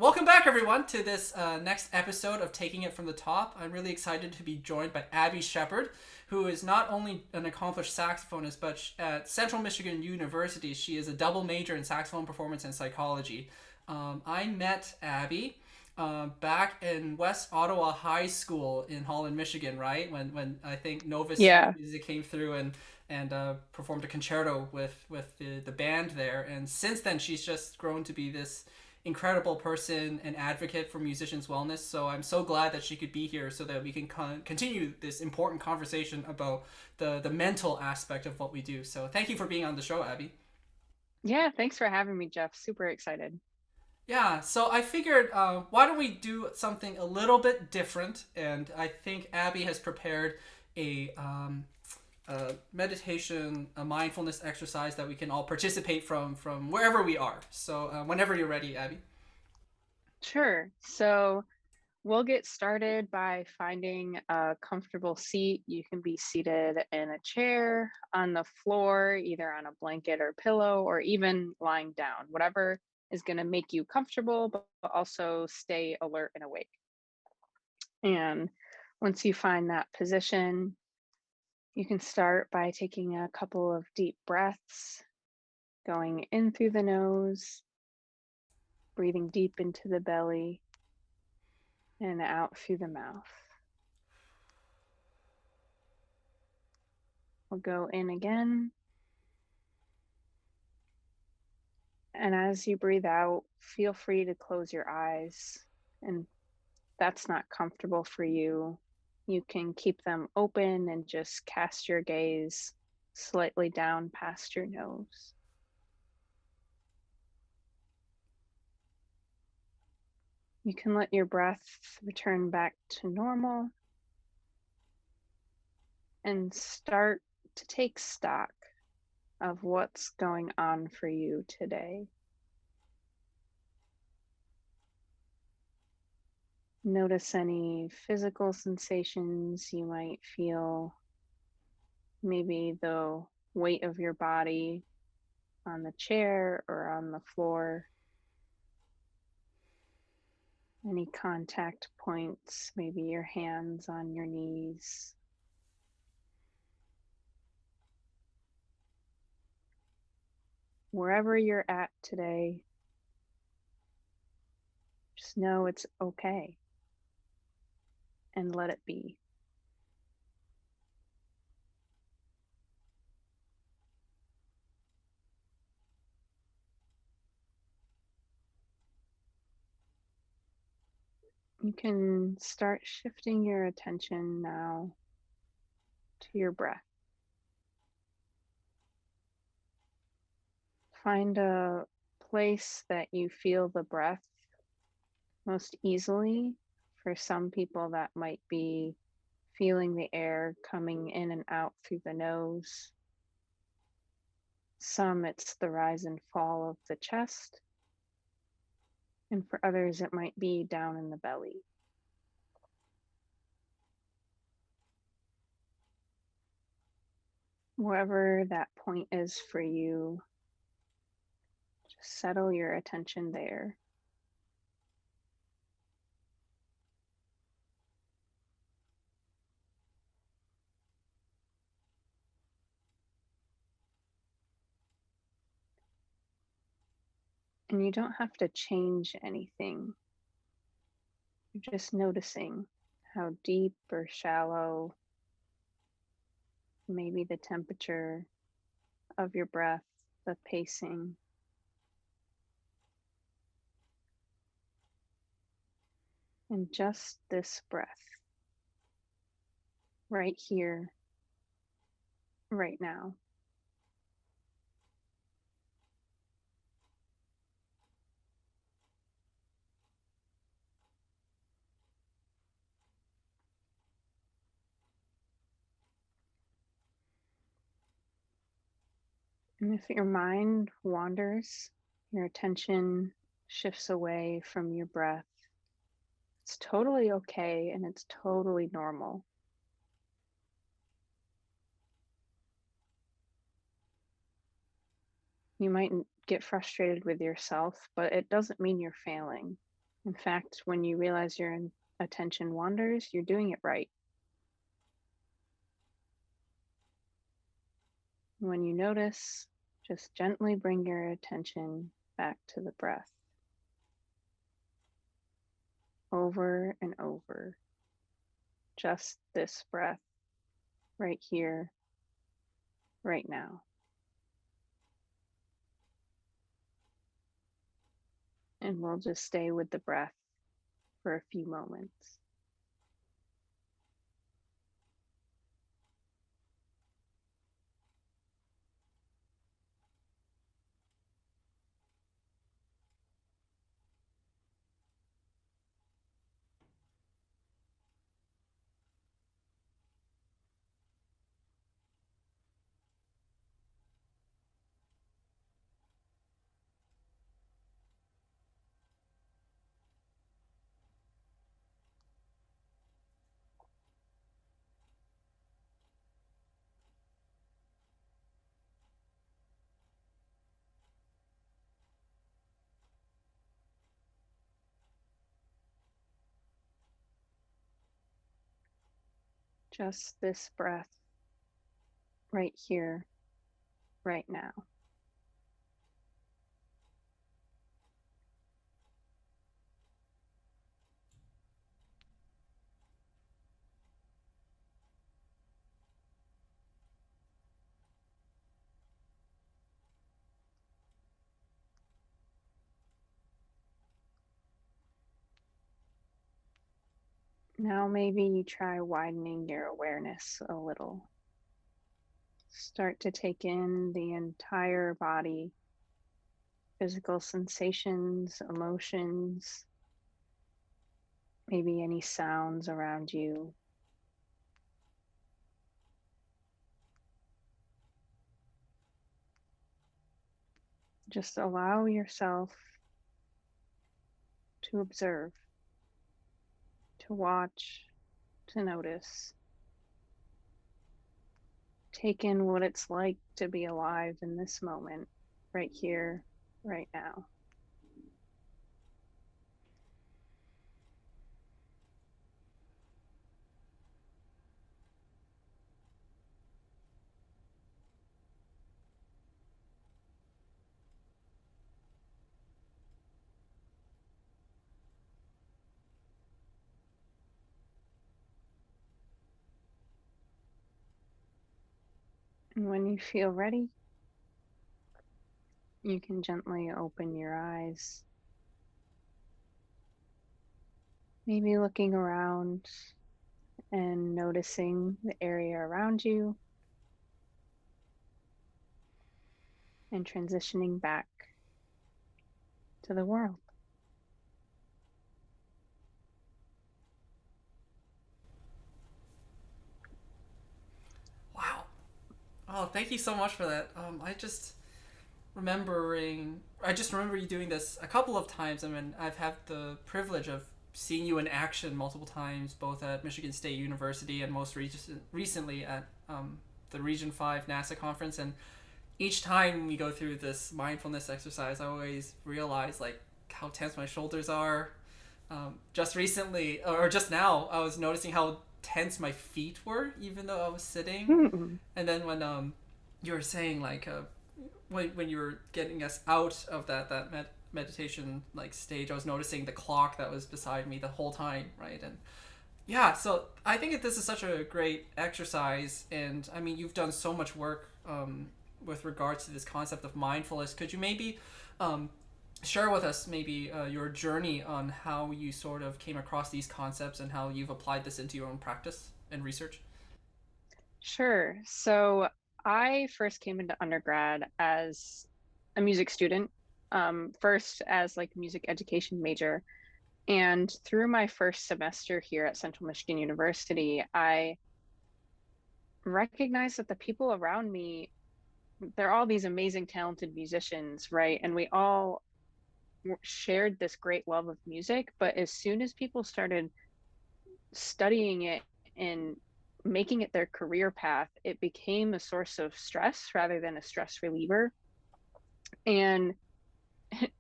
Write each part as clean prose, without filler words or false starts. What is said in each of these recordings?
Welcome back, everyone, to this next episode of Taking It from the Top. I'm really excited to be joined by Abby Shepard, who is not only an accomplished saxophonist, but at Central Michigan University, she is a double major in saxophone performance and psychology. I met Abby back in West Ottawa High School in Holland, Michigan, right? When I think Novus Yeah. Music came through and performed a concerto with the band there. And since then, she's just grown to be this incredible person and advocate for musicians' wellness. So I'm so glad that she could be here so that we can continue this important conversation about the mental aspect of what we do. So thank you for being on the show, Abby. Yeah, thanks for having me, Jeff. Super excited. Yeah, so I figured, why don't we do something a little bit different? And I think Abby has prepared a meditation, a mindfulness exercise that we can all participate from wherever we are. So whenever you're ready, Abby. Sure. So we'll get started by finding a comfortable seat. You can be seated in a chair, on the floor, either on a blanket or pillow, or even lying down, whatever is going to make you comfortable, but also stay alert and awake. And once you find that position, you can start by taking a couple of deep breaths, going in through the nose, breathing deep into the belly and out through the mouth. We'll go in again. And as you breathe out, feel free to close your eyes. And that's not comfortable for you, you can keep them open and just cast your gaze slightly down past your nose. You can let your breath return back to normal and start to take stock of what's going on for you today. Notice any physical sensations you might feel, maybe the weight of your body on the chair or on the floor, any contact points, maybe your hands on your knees. Wherever you're at today, just know it's okay and let it be. You can start shifting your attention now to your breath. Find a place that you feel the breath most easily. For some people, that might be feeling the air coming in and out through the nose. Some, it's the rise and fall of the chest. And for others, it might be down in the belly. Wherever that point is for you, just settle your attention there. And you don't have to change anything. You're just noticing how deep or shallow, maybe the temperature of your breath, the pacing. And just this breath right here, right now. And if your mind wanders, your attention shifts away from your breath, it's totally okay and it's totally normal. You might get frustrated with yourself, but it doesn't mean you're failing. In fact, when you realize your attention wanders, you're doing it right. When you notice, just gently bring your attention back to the breath over and over. Just this breath right here, right now. And we'll just stay with the breath for a few moments. Just this breath right here, right now. Now, maybe you try widening your awareness a little. Start to take in the entire body, physical sensations, emotions, maybe any sounds around you. Just allow yourself to observe, to watch, to notice. Take in what it's like to be alive in this moment, right here, right now. And when you feel ready, you can gently open your eyes, maybe looking around and noticing the area around you and transitioning back to the world. Wow. Oh, thank you so much for that. I just remember you doing this a couple of times. I mean, I've had the privilege of seeing you in action multiple times, both at Michigan State University and most recently at the Region 5 NASA conference. And each time we go through this mindfulness exercise, I always realize like how tense my shoulders are. Just recently, or just now, I was noticing how tense my feet were, even though I was sitting. Mm-mm. And then when you were saying like when you were getting us out of that meditation like stage, I was noticing the clock that was beside me the whole time, right? And yeah, so I think this is such a great exercise, and I mean you've done so much work with regards to this concept of mindfulness. Could you maybe share with us maybe your journey on how you sort of came across these concepts and how you've applied this into your own practice and research? Sure. So I first came into undergrad as a music student, first as like music education major. And through my first semester here at Central Michigan University, I recognized that the people around me, they're all these amazing, talented musicians, right? And we all shared this great love of music. But as soon as people started studying it and making it their career path, it became a source of stress rather than a stress reliever. And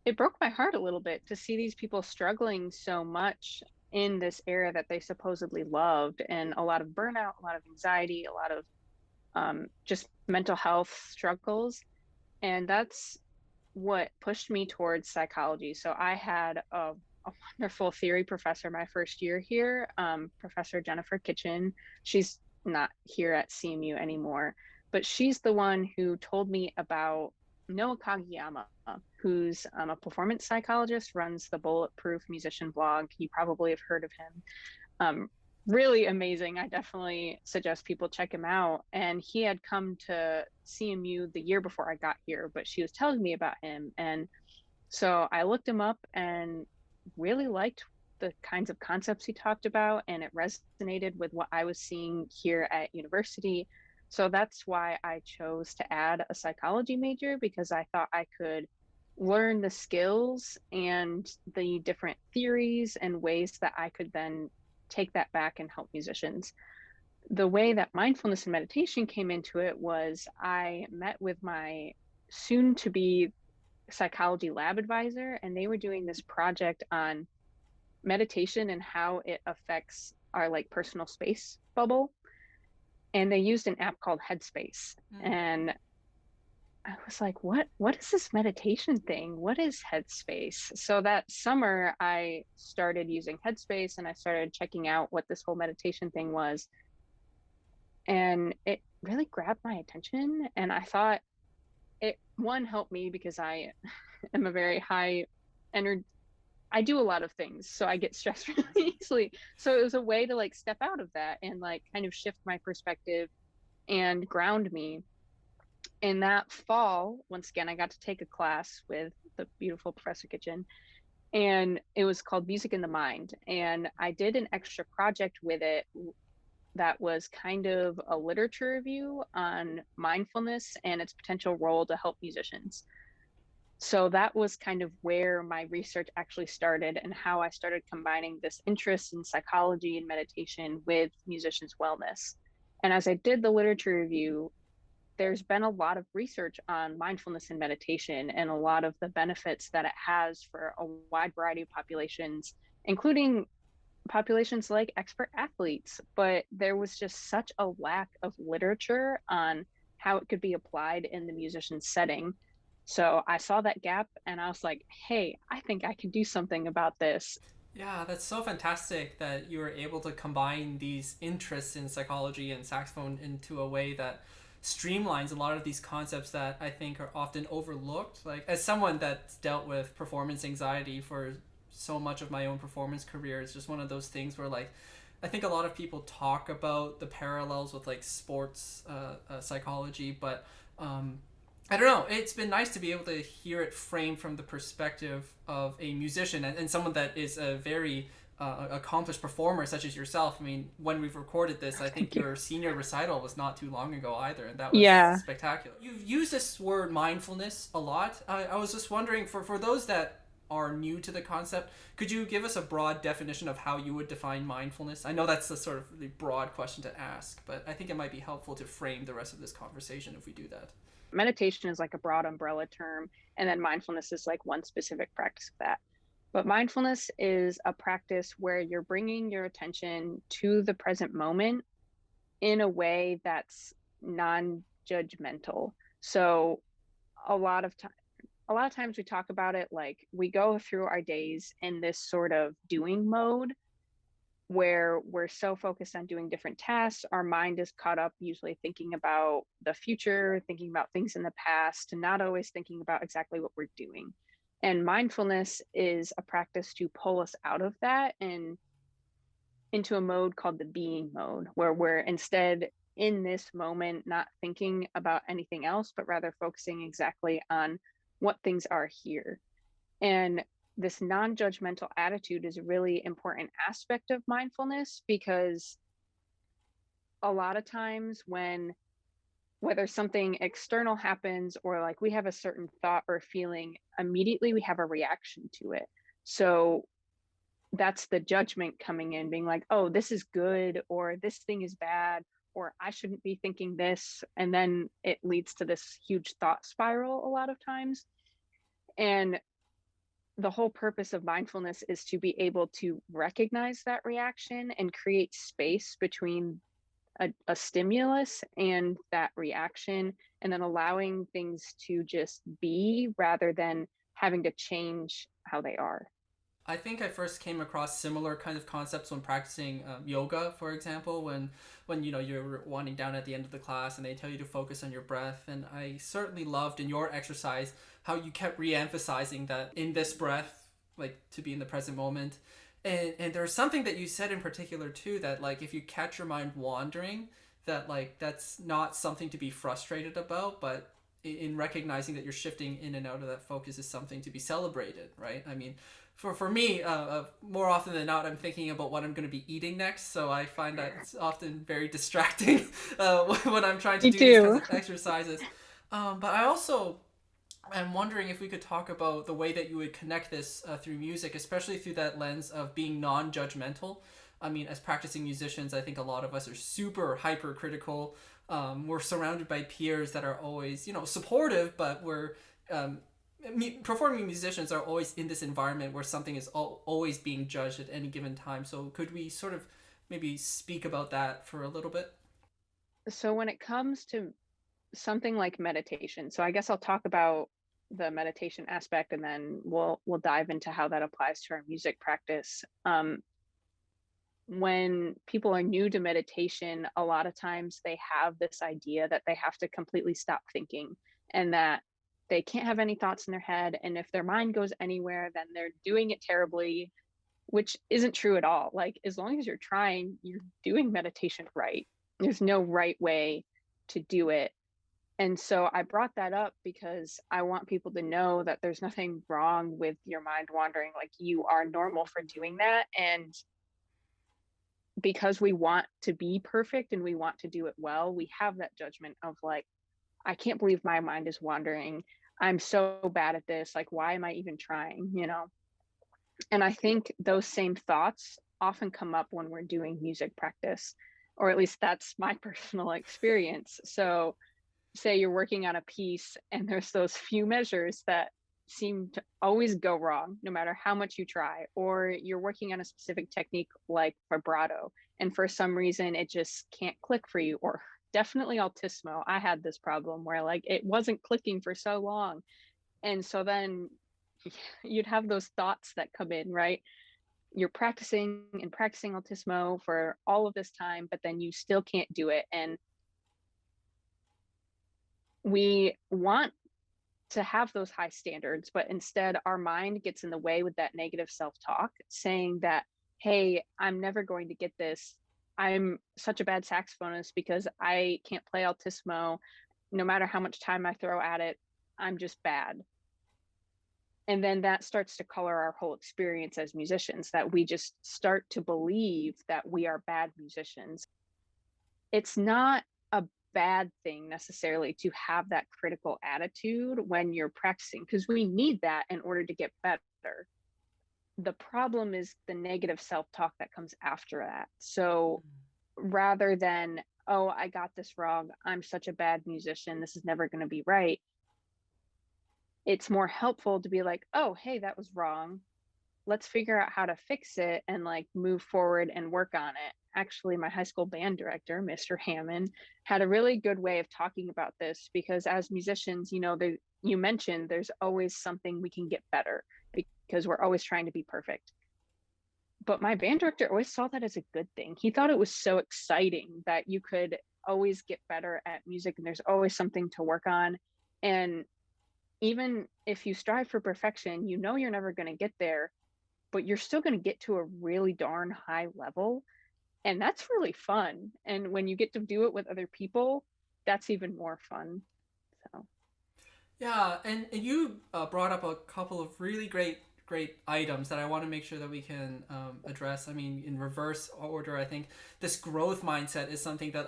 it broke my heart a little bit to see these people struggling so much in this area that they supposedly loved, and a lot of burnout, a lot of anxiety, a lot of just mental health struggles. And that's what pushed me towards psychology. So I had a wonderful theory professor my first year here, Professor Jennifer Kitchen. She's not here at CMU anymore, but she's the one who told me about Noah Kageyama, who's a performance psychologist, runs the Bulletproof Musician blog. You probably have heard of him. Um, Really amazing. I definitely suggest people check him out. And he had come to CMU the year before I got here, but she was telling me about him. And so I looked him up and really liked the kinds of concepts he talked about, and it resonated with what I was seeing here at university. So that's why I chose to add a psychology major, because I thought I could learn the skills and the different theories and ways that I could then take that back and help musicians. The way that mindfulness and meditation came into it was I met with my soon to be psychology lab advisor, and they were doing this project on meditation and how it affects our like personal space bubble. And they used an app called Headspace. Mm. And I was like, what is this meditation thing? What is Headspace? So that summer I started using Headspace and I started checking out what this whole meditation thing was. And it really grabbed my attention. And I thought it one helped me because I am a very high energy. I do a lot of things, so I get stressed really easily. So it was a way to like step out of that and like kind of shift my perspective and ground me. In that fall, once again, I got to take a class with the beautiful Professor Kitchen, and it was called Music in the Mind. And I did an extra project with it that was kind of a literature review on mindfulness and its potential role to help musicians. So that was kind of where my research actually started and how I started combining this interest in psychology and meditation with musicians' wellness. And as I did the literature review, there's been a lot of research on mindfulness and meditation and a lot of the benefits that it has for a wide variety of populations, including populations like expert athletes. But there was just such a lack of literature on how it could be applied in the musician setting. So I saw that gap and I was like, hey, I think I can do something about this. Yeah, that's so fantastic that you were able to combine these interests in psychology and saxophone into a way that streamlines a lot of these concepts that I think are often overlooked. Like, as someone that's dealt with performance anxiety for so much of my own performance career, it's just one of those things where, like, I think a lot of people talk about the parallels with like sports psychology, but I don't know. It's been nice to be able to hear it framed from the perspective of a musician and someone that is a very accomplished performer, such as yourself. I mean, when we've recorded this, I think Thank you. your senior recital was not too long ago either, and that was Yeah. spectacular. You've used this word mindfulness a lot. I was just wondering, for those that are new to the concept, could you give us a broad definition of how you would define mindfulness? I know that's a sort of really broad question to ask, but I think it might be helpful to frame the rest of this conversation if we do that. Meditation is like a broad umbrella term, and then mindfulness is like one specific practice of that. But mindfulness is a practice where you're bringing your attention to the present moment in a way that's non-judgmental. So a lot of time a lot of times we talk about it like we go through our days in this sort of doing mode where we're so focused on doing different tasks, our mind is caught up usually thinking about the future, thinking about things in the past, and not always thinking about exactly what we're doing. And mindfulness is a practice to pull us out of that and into a mode called the being mode, where we're instead in this moment, not thinking about anything else, but rather focusing exactly on what things are here. And this non judgmental attitude is a really important aspect of mindfulness, because a lot of times when whether something external happens or like we have a certain thought or feeling, immediately we have a reaction to it. So that's the judgment coming in, being like, oh, this is good, or this thing is bad, or I shouldn't be thinking this. And then it leads to this huge thought spiral a lot of times. And the whole purpose of mindfulness is to be able to recognize that reaction and create space between a stimulus and that reaction, and then allowing things to just be rather than having to change how they are. I think I first came across similar kind of concepts when practicing yoga, for example, when you know you're winding down at the end of the class and they tell you to focus on your breath. And I certainly loved in your exercise how you kept re-emphasizing that in this breath, like to be in the present moment. And there's something that you said in particular too, that like if you catch your mind wandering, that like that's not something to be frustrated about, but in recognizing that you're shifting in and out of that focus is something to be celebrated, right? I mean, for me, more often than not, I'm thinking about what I'm going to be eating next. So I find that it's often very distracting when I'm trying to Me do these kinds too. of exercises. But I also am wondering if we could talk about the way that you would connect this through music, especially through that lens of being non-judgmental. I mean, as practicing musicians, I think a lot of us are super hypercritical. We're surrounded by peers that are always, you know, supportive, but we're um, performing musicians are always in this environment where something is always being judged at any given time. So could we sort of maybe speak about that for a little bit? So when it comes to something like meditation, so I guess I'll talk about the meditation aspect and then we'll dive into how that applies to our music practice. When people are new to meditation, a lot of times they have this idea that they have to completely stop thinking and that they can't have any thoughts in their head. And if their mind goes anywhere, then they're doing it terribly, which isn't true at all. Like, as long as you're trying, you're doing meditation right. There's no right way to do it. And so I brought that up because I want people to know that there's nothing wrong with your mind wandering. Like, you are normal for doing that. And because we want to be perfect and we want to do it well, we have that judgment of like, I can't believe my mind is wandering. I'm so bad at this. Like, why am I even trying? You know? And I think those same thoughts often come up when we're doing music practice, or at least that's my personal experience. So, say you're working on a piece and there's those few measures that seem to always go wrong no matter how much you try, or you're working on a specific technique like vibrato and for some reason it just can't click for you, or definitely altissimo. I had this problem where like it wasn't clicking for so long, and so then you'd have those thoughts that come in, right? You're practicing and practicing altissimo for all of this time, but then you still can't do it. And we want to have those high standards, but instead our mind gets in the way with that negative self-talk saying that, hey, I'm never going to get this. I'm such a bad saxophonist because I can't play altissimo. No matter how much time I throw at it, I'm just bad. And then that starts to color our whole experience as musicians, that we just start to believe that we are bad musicians. It's not a bad thing necessarily to have that critical attitude when you're practicing, because we need that in order to get better. The problem is the negative self-talk that comes after that. So rather than, oh, I got this wrong, I'm such a bad musician, this is never going to be right, it's more helpful to be like, oh, hey, that was wrong, let's figure out how to fix it and like move forward and work on it. Actually, my high school band director, Mr. Hammond, had a really good way of talking about this, because as musicians, you know, you mentioned there's always something we can get better because we're always trying to be perfect. But my band director always saw that as a good thing. He thought it was so exciting that you could always get better at music and there's always something to work on. And even if you strive for perfection, you know you're never going to get there, but you're still going to get to a really darn high level. And that's really fun. And when you get to do it with other people, that's even more fun. So, Yeah, and you brought up a couple of really great items that I want to make sure that we can address. I mean, in reverse order, I think this growth mindset is something that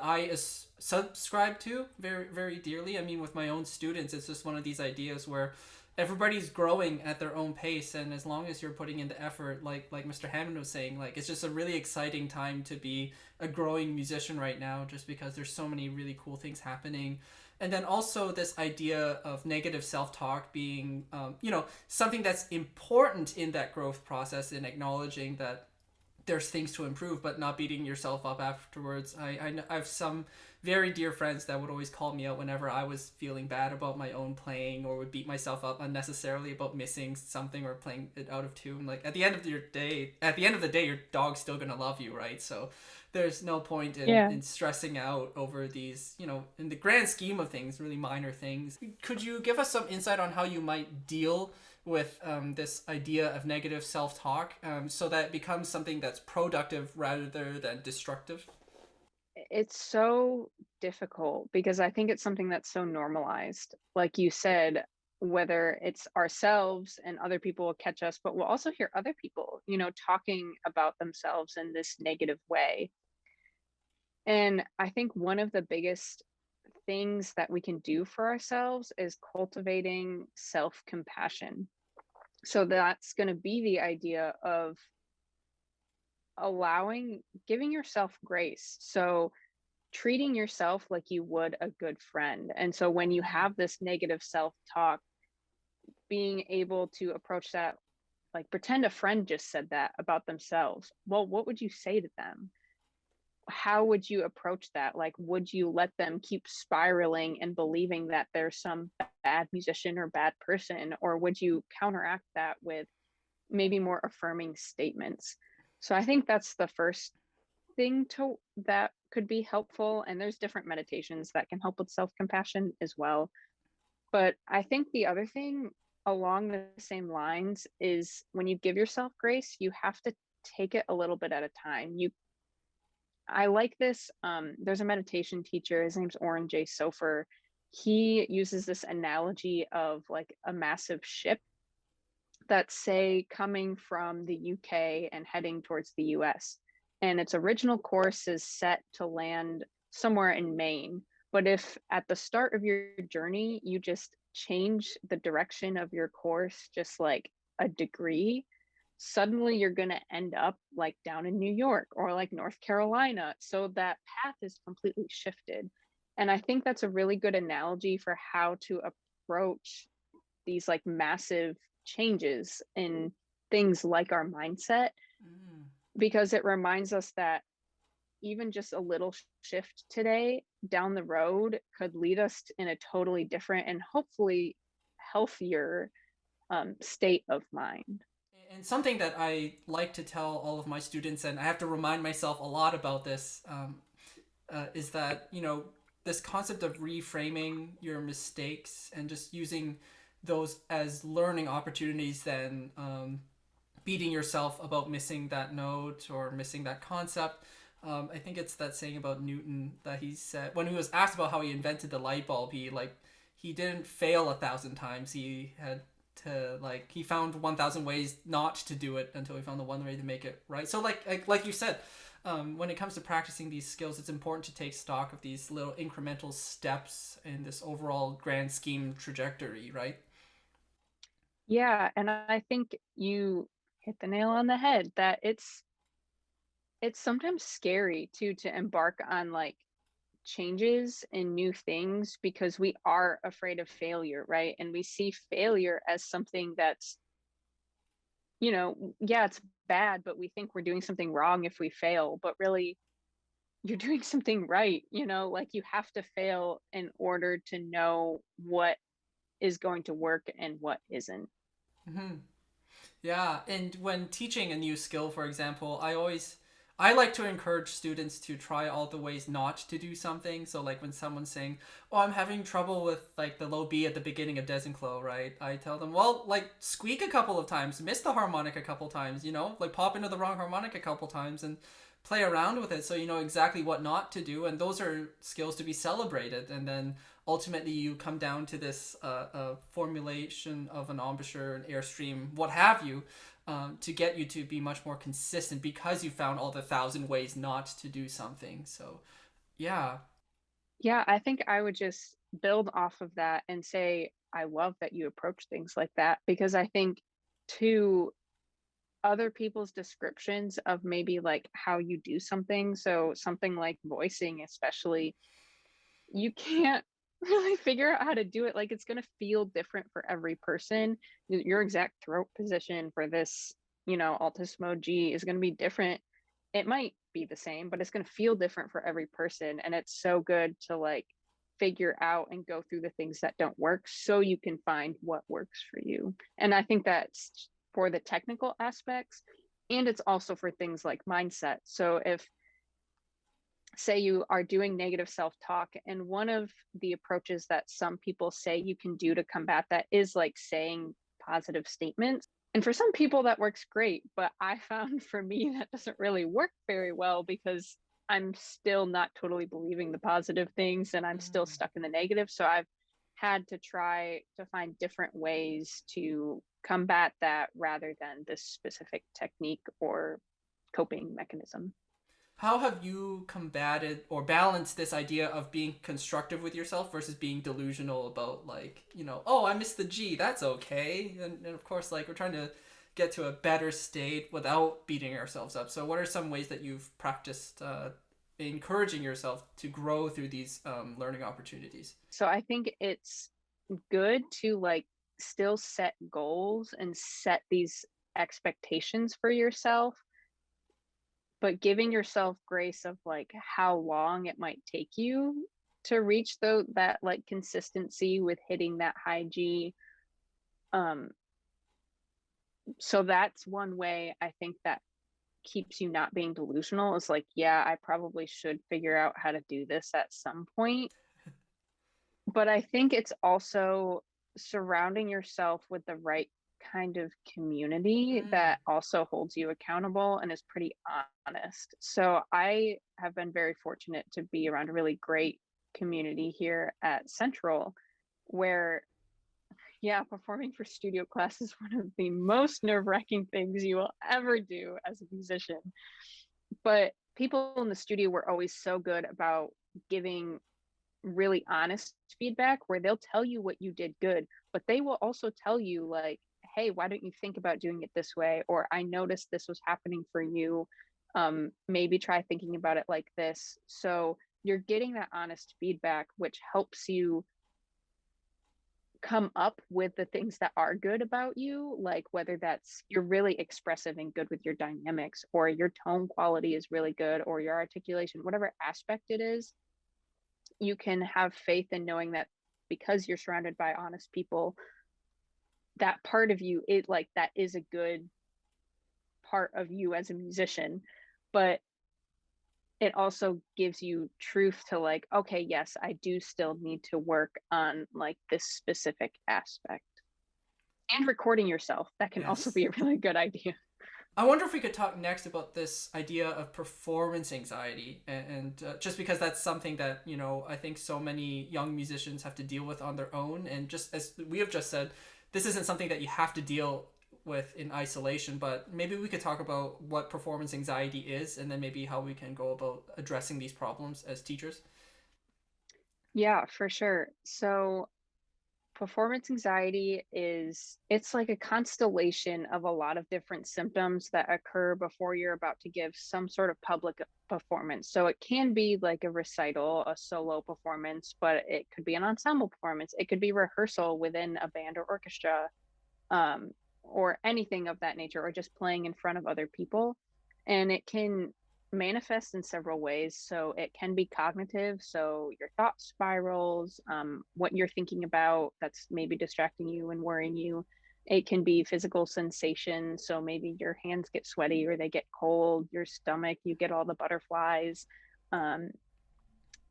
subscribe to very dearly. I mean, with my own students, it's just one of these ideas where everybody's growing at their own pace, and as long as you're putting in the effort, like Mr. Hammond was saying, like it's just a really exciting time to be a growing musician right now, just because there's so many really cool things happening. And then also this idea of negative self-talk being, something that's important in that growth process, in acknowledging that there's things to improve, but not beating yourself up afterwards. I have some very dear friends that would always call me out whenever I was feeling bad about my own playing, or would beat myself up unnecessarily about missing something or playing it out of tune. Like, at the end of the day, your dog's still gonna love you, right? So there's no point Yeah. in stressing out over these, in the grand scheme of things, really minor things. Could you give us some insight on how you might deal with this idea of negative self-talk, so that it becomes something that's productive rather than destructive? It's so difficult because I think it's something that's so normalized. Like you said, whether it's ourselves and other people will catch us, but we'll also hear other people, talking about themselves in this negative way. And I think one of the biggest things that we can do for ourselves is cultivating self compassion. So that's going to be the idea of giving yourself grace. So treating yourself like you would a good friend. And so when you have this negative self talk, being able to approach that, like pretend a friend just said that about themselves. Well, what would you say to them? How would you approach that? Like, would you let them keep spiraling and believing that there's some bad musician or bad person? Or would you counteract that with maybe more affirming statements? So I think that's the first thing to that could be helpful. And there's different meditations that can help with self-compassion as well. But I think the other thing along the same lines is when you give yourself grace, you have to take it a little bit at a time. I like this. There's a meditation teacher, his name's Oren J. Sofer. He uses this analogy of like a massive ship that's, say, coming from the UK and heading towards the US. And its original course is set to land somewhere in Maine. But if at the start of your journey, you just change the direction of your course just like a degree, suddenly you're going to end up like down in New York or like North Carolina. So that path is completely shifted. And I think that's a really good analogy for how to approach these like massive changes in things like our mindset, Mm. because it reminds us that even just a little shift today down the road could lead us in a totally different and hopefully healthier state of mind. And something that I like to tell all of my students, and I have to remind myself a lot about this, is that, this concept of reframing your mistakes and just using those as learning opportunities, than beating yourself about missing that note or missing that concept. I think it's that saying about Newton that he said when he was asked about how he invented the light bulb. He didn't fail 1,000 times. He had to, like, he found 1,000 ways not to do it until he found the one way to make it right. So like you said, when it comes to practicing these skills, it's important to take stock of these little incremental steps in this overall grand scheme trajectory, right? Yeah, and I think you hit the nail on the head that it's sometimes scary too to embark on like changes and new things because we are afraid of failure, right? And we see failure as something that's, yeah, it's bad, but we think we're doing something wrong if we fail, but really you're doing something right, like you have to fail in order to know what is going to work and what isn't. Mm-hmm. Yeah, and when teaching a new skill, for example, I like to encourage students to try all the ways not to do something. So like when someone's saying, "Oh, I'm having trouble with like the low B at the beginning of Desinclo," right? I tell them, "Well, like squeak a couple of times, miss the harmonic a couple times, like pop into the wrong harmonic a couple times and play around with it so you know exactly what not to do." And those are skills to be celebrated. And then ultimately you come down to this formulation of an embouchure, an airstream, what have you, to get you to be much more consistent because you found all the 1,000 ways not to do something. So, yeah. Yeah, I think I would just build off of that and say, I love that you approach things like that because I think to other people's descriptions of maybe like how you do something, so something like voicing, especially, you can't. really figure out how to do it. Like, it's going to feel different for every person. Your exact throat position for this, altissimo G is going to be different. It might be the same, but it's going to feel different for every person. And it's so good to like figure out and go through the things that don't work so you can find what works for you. And I think that's for the technical aspects. And it's also for things like mindset. So if, say, you are doing negative self-talk, and one of the approaches that some people say you can do to combat that is like saying positive statements. And for some people that works great, but I found for me that doesn't really work very well because I'm still not totally believing the positive things and I'm still Mm. stuck in the negative. So I've had to try to find different ways to combat that rather than this specific technique or coping mechanism. How have you combated or balanced this idea of being constructive with yourself versus being delusional about, like, oh, I missed the G, that's okay. And of course, like, we're trying to get to a better state without beating ourselves up. So what are some ways that you've practiced encouraging yourself to grow through these learning opportunities? So I think it's good to like still set goals and set these expectations for yourself, but giving yourself grace of like how long it might take you to reach that like consistency with hitting that high G. Um, so that's one way I think that keeps you not being delusional is like, yeah, I probably should figure out how to do this at some point. But I think it's also surrounding yourself with the right kind of community Mm. that also holds you accountable and is pretty honest. So I have been very fortunate to be around a really great community here at Central where, yeah, performing for studio class is one of the most nerve-wracking things you will ever do as a musician. But people in the studio were always so good about giving really honest feedback where they'll tell you what you did good, but they will also tell you like, hey, why don't you think about doing it this way? Or I noticed this was happening for you. Maybe try thinking about it like this. So you're getting that honest feedback, which helps you come up with the things that are good about you, like whether that's you're really expressive and good with your dynamics, or your tone quality is really good, or your articulation, whatever aspect it is, you can have faith in knowing that because you're surrounded by honest people, that part of you, it like that is a good part of you as a musician. But it also gives you truth to like, okay, yes, I do still need to work on like this specific aspect. And recording yourself, that can also Yes. be a really good idea. I wonder if we could talk next about this idea of performance anxiety, and just because that's something that I think so many young musicians have to deal with on their own, and just as we have just said, this isn't something that you have to deal with in isolation. But maybe we could talk about what performance anxiety is, and then maybe how we can go about addressing these problems as teachers. Yeah, for sure. So performance anxiety it's like a constellation of a lot of different symptoms that occur before you're about to give some sort of public performance. So it can be like a recital, a solo performance, but it could be an ensemble performance. It could be rehearsal within a band or orchestra, um, or anything of that nature, or just playing in front of other people. And it can manifest in several ways. So it can be cognitive, so your thought spirals, what you're thinking about that's maybe distracting you and worrying you. It can be physical sensation, so maybe your hands get sweaty or they get cold, your stomach, you get all the butterflies. Um,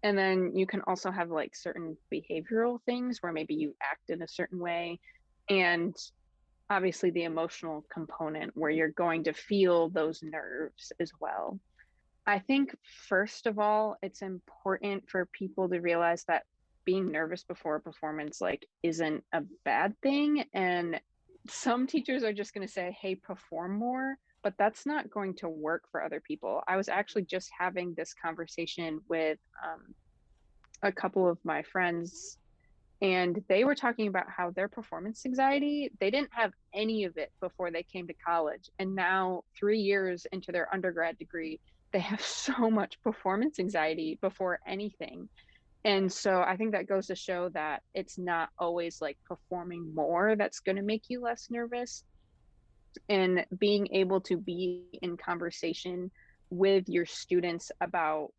and then you can also have like certain behavioral things where maybe you act in a certain way. And obviously the emotional component where you're going to feel those nerves as well. I think first of all, it's important for people to realize that being nervous before a performance like isn't a bad thing. And some teachers are just going to say, hey, perform more, but that's not going to work for other people. I was actually just having this conversation with a couple of my friends, and they were talking about how their performance anxiety, they didn't have any of it before they came to college, and now 3 years into their undergrad degree they have so much performance anxiety before anything. And so I think that goes to show that it's not always like performing more that's going to make you less nervous, and being able to be in conversation with your students about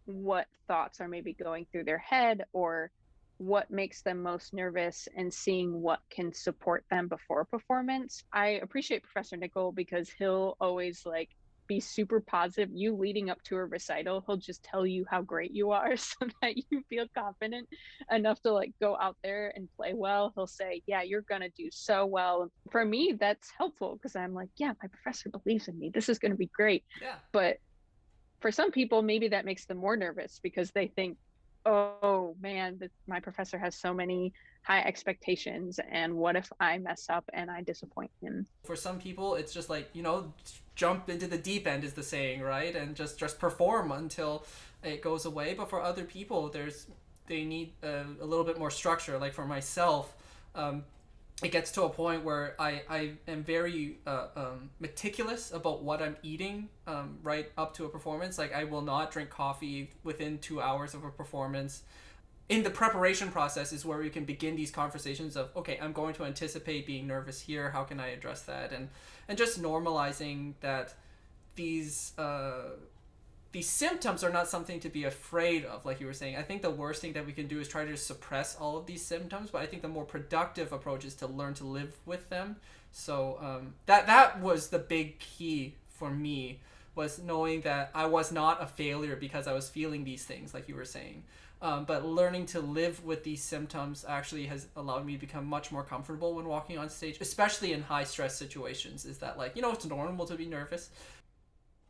what thoughts are maybe going through their head or what makes them most nervous, and seeing what can support them before performance. I appreciate Professor Nickel because he'll always like be super positive. You leading up to a recital, he'll just tell you how great you are so that you feel confident enough to like go out there and play well. He'll say, "Yeah, you're going to do so well." For me, that's helpful because I'm like, "Yeah, my professor believes in me. This is going to be great." Yeah. But for some people, maybe that makes them more nervous because they think, oh man, my professor has so many high expectations. And what if I mess up and I disappoint him? For some people, it's just like, jump into the deep end is the saying, right? And just perform until it goes away. But for other people, they need a little bit more structure. Like for myself, it gets to a point where I am very meticulous about what I'm eating right up to a performance. Like I will not drink coffee within 2 hours of a performance. In the preparation process is where we can begin these conversations of, okay, I'm going to anticipate being nervous here. How can I address that? And just normalizing that these these symptoms are not something to be afraid of, like you were saying. I think the worst thing that we can do is try to suppress all of these symptoms, but I think the more productive approach is to learn to live with them. So that was the big key for me, was knowing that I was not a failure because I was feeling these things, like you were saying. But learning to live with these symptoms actually has allowed me to become much more comfortable when walking on stage, especially in high stress situations. Is that, like, it's normal to be nervous.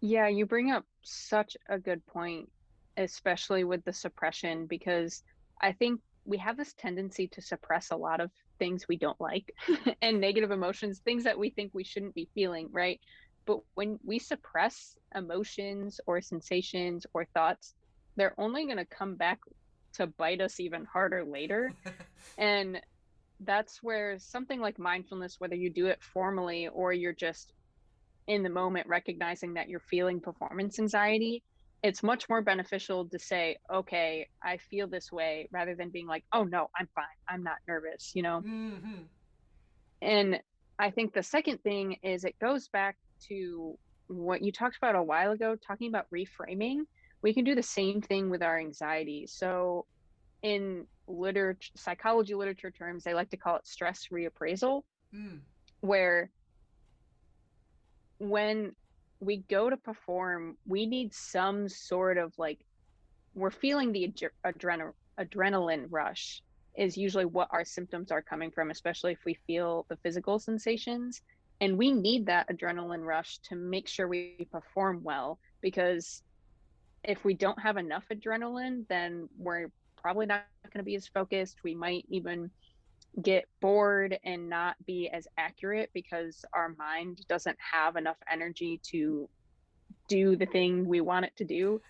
Yeah, you bring up such a good point, especially with the suppression, because I think we have this tendency to suppress a lot of things we don't like and negative emotions, things that we think we shouldn't be feeling, right? But when we suppress emotions or sensations or thoughts, they're only going to come back to bite us even harder later. And that's where something like mindfulness, whether you do it formally or you're just in the moment recognizing that you're feeling performance anxiety, it's much more beneficial to say, okay, I feel this way, rather than being like, oh no, I'm fine, I'm not nervous, you know? Mm-hmm. And I think the second thing is it goes back to what you talked about a while ago, talking about reframing. We can do the same thing with our anxiety. So in literature, psychology literature terms, they like to call it stress reappraisal, Mm. where when we go to perform, we need some sort of like, we're feeling the adrenaline rush is usually what our symptoms are coming from, especially if we feel the physical sensations. And we need that adrenaline rush to make sure we perform well, because if we don't have enough adrenaline, then we're probably not going to be as focused. We might even get bored and not be as accurate because our mind doesn't have enough energy to do the thing we want it to do.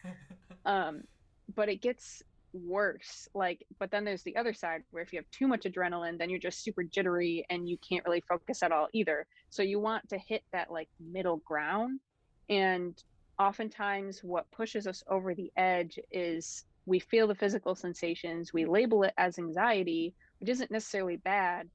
Um, but it gets worse. Like, but then there's the other side where if you have too much adrenaline, then you're just super jittery and you can't really focus at all either. So you want to hit that like middle ground. And oftentimes, what pushes us over the edge is we feel the physical sensations, we label it as anxiety, which isn't necessarily bad,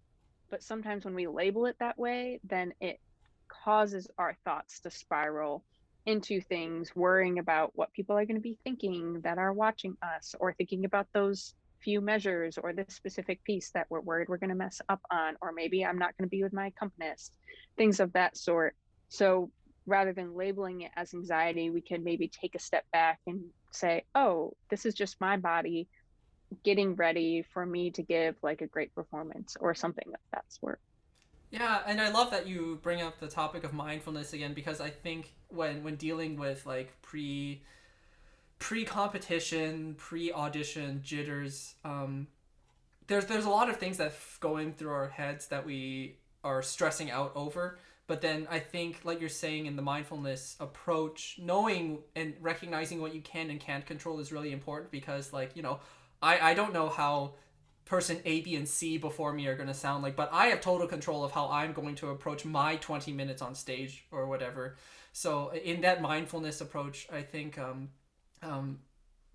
but sometimes when we label it that way, then it causes our thoughts to spiral into things, worrying about what people are going to be thinking that are watching us, or thinking about those few measures or this specific piece that we're worried we're going to mess up on, or maybe I'm not going to be with my accompanist, things of that sort. So rather than labeling it as anxiety, we can maybe take a step back and say, oh, this is just my body getting ready for me to give like a great performance or something of that sort. Yeah, and I love that you bring up the topic of mindfulness again, because I think when dealing with like pre competition, pre audition jitters, there's a lot of things that going through our heads that we are stressing out over. But then I think, like you're saying, in the mindfulness approach, knowing and recognizing what you can and can't control is really important, because, like, I don't know how person A, B, and C before me are going to sound like, but I have total control of how I'm going to approach my 20 minutes on stage or whatever. So in that mindfulness approach, I think um,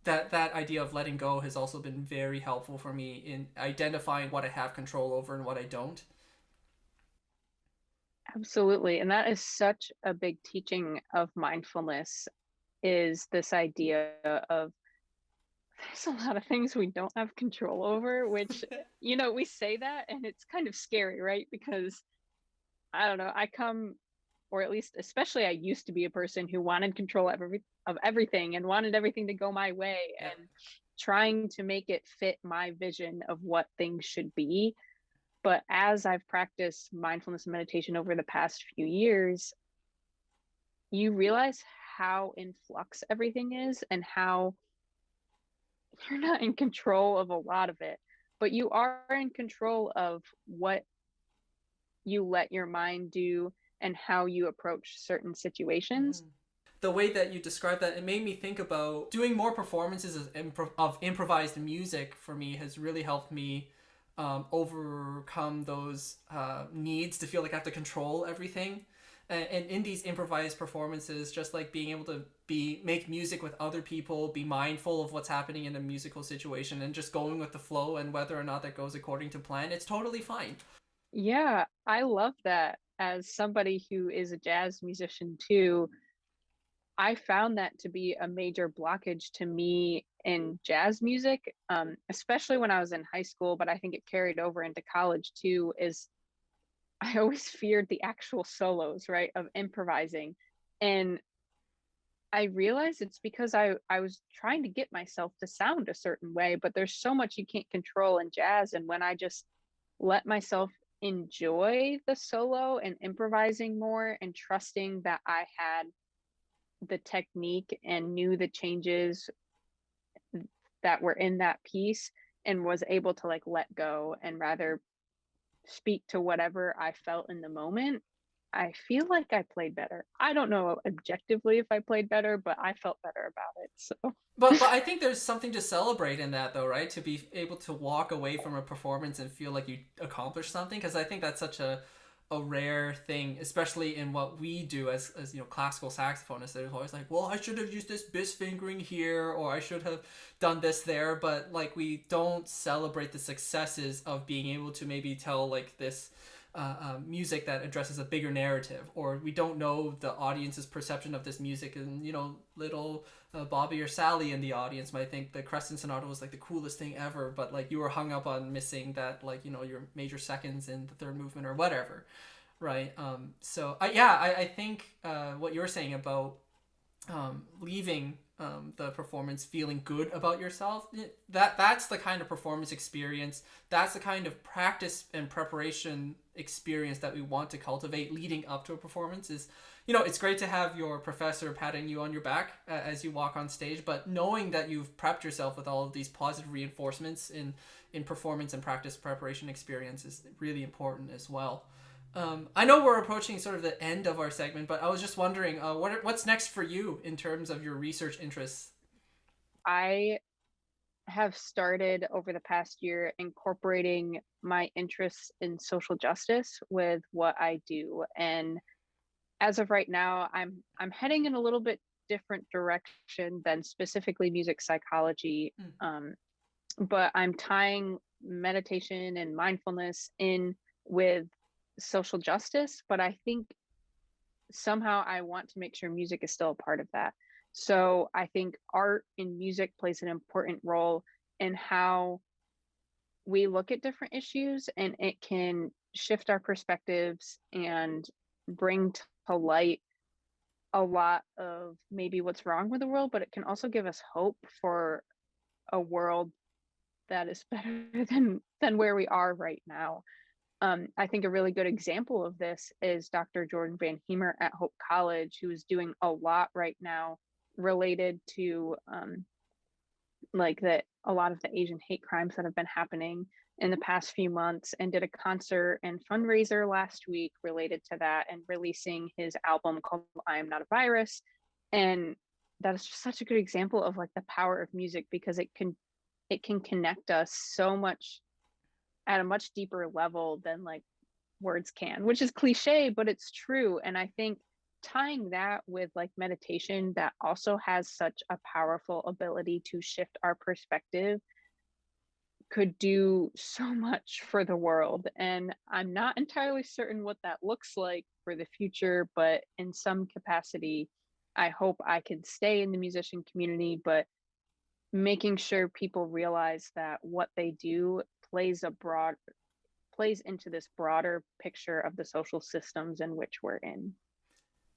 that idea of letting go has also been very helpful for me in identifying what I have control over and what I don't. Absolutely. And that is such a big teaching of mindfulness is this idea of there's a lot of things we don't have control over, which, we say that and it's kind of scary, right? Because I don't know, I come, or at least especially I used to be a person who wanted control of everything and wanted everything to go my way Yeah. and trying to make it fit my vision of what things should be. But as I've practiced mindfulness and meditation over the past few years, you realize how in flux everything is and how you're not in control of a lot of it, but you are in control of what you let your mind do and how you approach certain situations. Mm-hmm. The way that you described that, it made me think about doing more performances of improvised music. For me, has really helped me overcome those needs to feel like I have to control everything. And in these improvised performances, just like being able to make music with other people, be mindful of what's happening in a musical situation, and just going with the flow, and whether or not that goes according to plan, it's totally fine. Yeah, I love that. As somebody who is a jazz musician too, I found that to be a major blockage to me in jazz music, especially when I was in high school, but I think it carried over into college too, is I always feared the actual solos, right, of improvising. And I realized it's because I was trying to get myself to sound a certain way, but there's so much you can't control in jazz. And when I just let myself enjoy the solo and improvising more and trusting that I had the technique and knew the changes that were in that piece and was able to like let go and rather speak to whatever I felt in the moment, I feel like I played better. I don't know objectively if I played better, but I felt better about it. But I think there's something to celebrate in that, though, right? To be able to walk away from a performance and feel like you accomplished something, because I think that's such a rare thing, especially in what we do as classical saxophonists. There's always like, well, I should have used this bis fingering here, or I should have done this there, but like we don't celebrate the successes of being able to maybe tell like this music that addresses a bigger narrative, or we don't know the audience's perception of this music, and little Bobby or Sally in the audience might think the Crescent Sonata was like the coolest thing ever, but like you were hung up on missing that, like your major seconds in the third movement or whatever, right? So I think what you're saying about leaving the performance feeling good about yourself, that's the kind of performance experience, that's the kind of practice and preparation experience that we want to cultivate leading up to a performance. Is it's great to have your professor patting you on your back as you walk on stage, but knowing that you've prepped yourself with all of these positive reinforcements in performance and practice preparation experience is really important as well. I know we're approaching sort of the end of our segment, but I was just wondering, what's next for you in terms of your research interests? I have started over the past year incorporating my interests in social justice with what I do. And as of right now, I'm heading in a little bit different direction than specifically music psychology. Mm. But I'm tying meditation and mindfulness in with social justice. But I think somehow I want to make sure music is still a part of that. So I think art and music plays an important role in how we look at different issues, and it can shift our perspectives and bring to light a lot of maybe what's wrong with the world, but it can also give us hope for a world that is better than where we are right now. I think a really good example of this is Dr. Jordan Van Hemer at Hope College, who is doing a lot right now related to like that a lot of the Asian hate crimes that have been happening in the past few months, and did a concert and fundraiser last week related to that, and releasing his album called I Am Not a Virus. And that is just such a good example of like the power of music, because it can connect us so much at a much deeper level than like words can, which is cliche, but it's true. And I think tying that with like meditation that also has such a powerful ability to shift our perspective could do so much for the world. And I'm not entirely certain what that looks like for the future, but in some capacity, I hope I can stay in the musician community, but making sure people realize that what they do plays into this broader picture of the social systems in which we're in.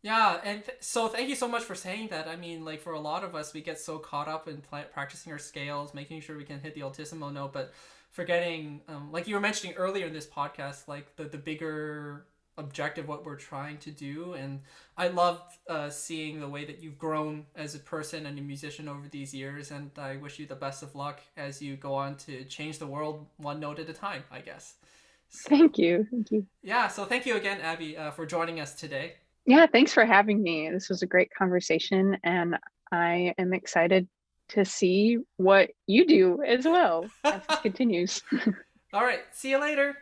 Yeah, and so thank you so much for saying that. I mean, like for a lot of us, we get so caught up in practicing our scales, making sure we can hit the altissimo note, but forgetting, like you were mentioning earlier in this podcast, like the bigger objective, what we're trying to do. And I love seeing the way that you've grown as a person and a musician over these years. And I wish you the best of luck as you go on to change the world one note at a time, I guess. So, Thank you. Thank you. yeah, so thank you again, Abby, for joining us today. Yeah, thanks for having me. This was a great conversation, and I am excited to see what you do as well as this continues. All right, see you later.